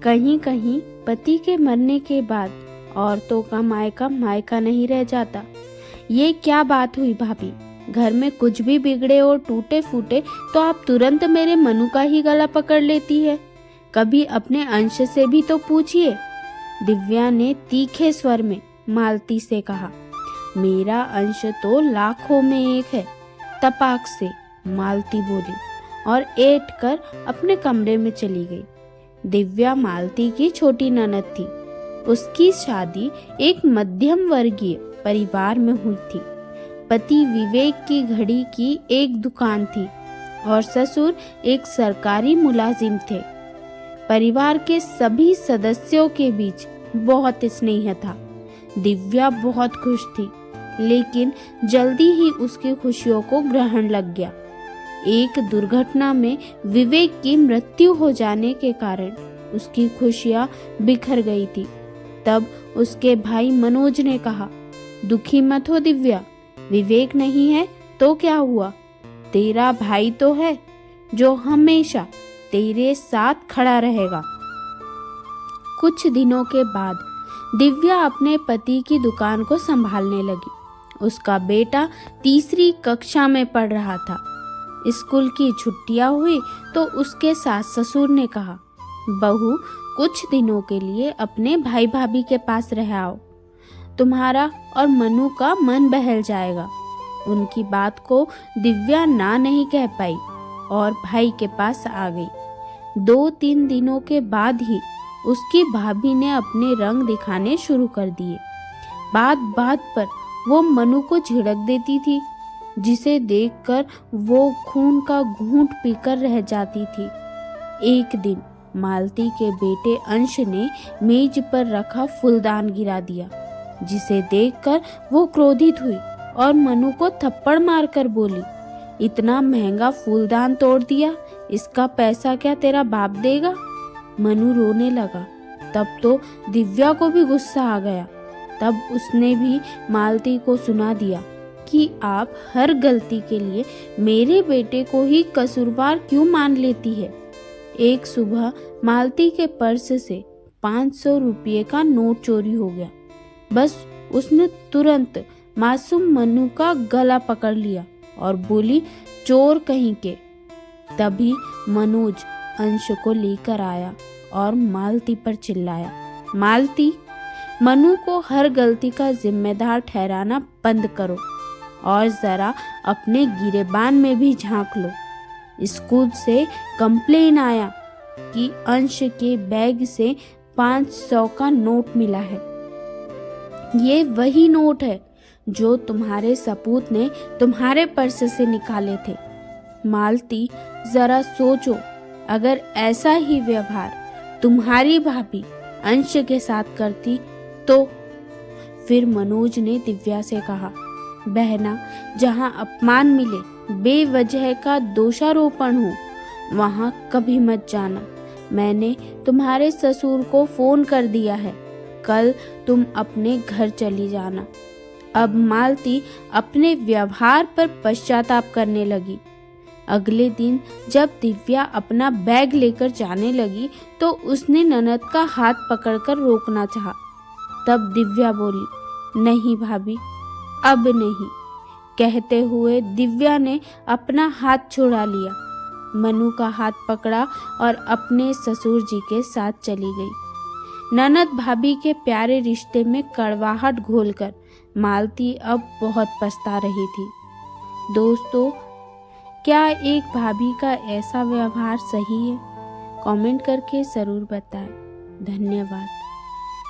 कहीं कहीं पति के मरने के बाद औरतों का मायका मायका नहीं रह जाता। ये क्या बात हुई भाभी? घर में कुछ भी बिगड़े और टूटे फूटे तो आप तुरंत मेरे मनु का ही गला पकड़ लेती है। कभी अपने अंश से भी तो पूछिए। दिव्या ने तीखे स्वर में मालती से कहा। मेरा अंश तो लाखों में एक है, तपाक से मालती बोली और ऐंठ कर अपने कमरे में चली गई। दिव्या मालती की छोटी ननद थी। उसकी शादी एक मध्यम वर्गीय परिवार में हुई थी। पति विवेक की घड़ी की एक दुकान थी और ससुर एक सरकारी मुलाजिम थे। परिवार के सभी सदस्यों के बीच बहुत स्नेह था। दिव्या बहुत खुश थी, लेकिन जल्दी ही उसकी खुशियों को ग्रहण लग गया। एक दुर्घटना में विवेक की मृत्यु हो जाने के कारण उसकी खुशियां बिखर गई थी। तब उसके भाई मनोज ने कहा, दुखी मत हो दिव्या, विवेक नहीं है तो क्या हुआ, तेरा भाई तो है जो हमेशा तेरे साथ खड़ा रहेगा। कुछ दिनों के बाद दिव्या अपने पति की दुकान को संभालने लगी। उसका बेटा तीसरी कक्षा में पढ़ रहा था। स्कूल की छुट्टियां हुई तो उसके सास ससुर ने कहा, बहू कुछ दिनों के लिए अपने भाई भाभी के पास रह आओ, तुम्हारा और मनु का मन बहल जाएगा। उनकी बात को दिव्या ना नहीं कह पाई और भाई के पास आ गई। 2-3 दिनों के बाद ही उसकी भाभी ने अपने रंग दिखाने शुरू कर दिए। बात बात पर वो मनु को झिड़क देती थी, जिसे देखकर वो खून का घूंट पीकर रह जाती थी। एक दिन मालती के बेटे अंश ने मेज पर रखा फूलदान गिरा दिया, जिसे देखकर वो क्रोधित हुई और मनु को थप्पड़ मारकर बोली, इतना महंगा फूलदान तोड़ दिया, इसका पैसा क्या तेरा बाप देगा? मनु रोने लगा। तब तो दिव्या को भी गुस्सा आ गया। तब उसने भी मालती को सुना दिया कि आप हर गलती के लिए मेरे बेटे को ही कसूरवार क्यों मान लेती है। एक सुबह मालती के पर्स से 500 रुपये का नोट चोरी हो गया। बस उसने तुरंत मासूम मनु का गला पकड़ लिया और बोली, चोर कहीं के। तभी मनोज अंश को लेकर आया और मालती पर चिल्लाया, मालती, मनु को हर गलती का जिम्मेदार ठहराना बंद करो और जरा अपने गिरेबान में भी झांक लो। स्कूल से कंप्लेन आया कि अंश के बैग से 500 का नोट मिला है। ये वही नोट है जो तुम्हारे सपूत ने तुम्हारे पर्स से निकाले थे। मालती, जरा सोचो, अगर ऐसा ही व्यवहार तुम्हारी भाभी अंश के साथ करती तो। फिर मनोज ने दिव्या से कहा, बहना, जहाँ अपमान मिले, बेवजह का दोषारोपण हो, वहाँ कभी मत जाना। मैंने तुम्हारे ससुर को फोन कर दिया है, कल तुम अपने घर चली जाना। अब मालती अपने व्यवहार पर पश्चाताप करने लगी। अगले दिन जब दिव्या अपना बैग लेकर जाने लगी तो उसने ननद का हाथ पकड़कर रोकना चाहा। तब दिव्या बोली, नहीं भाभी, अब नहीं। कहते हुए दिव्या ने अपना हाथ छुड़ा लिया, मनु का हाथ पकड़ा और अपने ससुर जी के साथ चली गई। ननद भाभी के प्यारे रिश्ते में कड़वाहट घोलकर मालती अब बहुत पछता रही थी। दोस्तों, क्या एक भाभी का ऐसा व्यवहार सही है? कमेंट करके ज़रूर बताएं। धन्यवाद।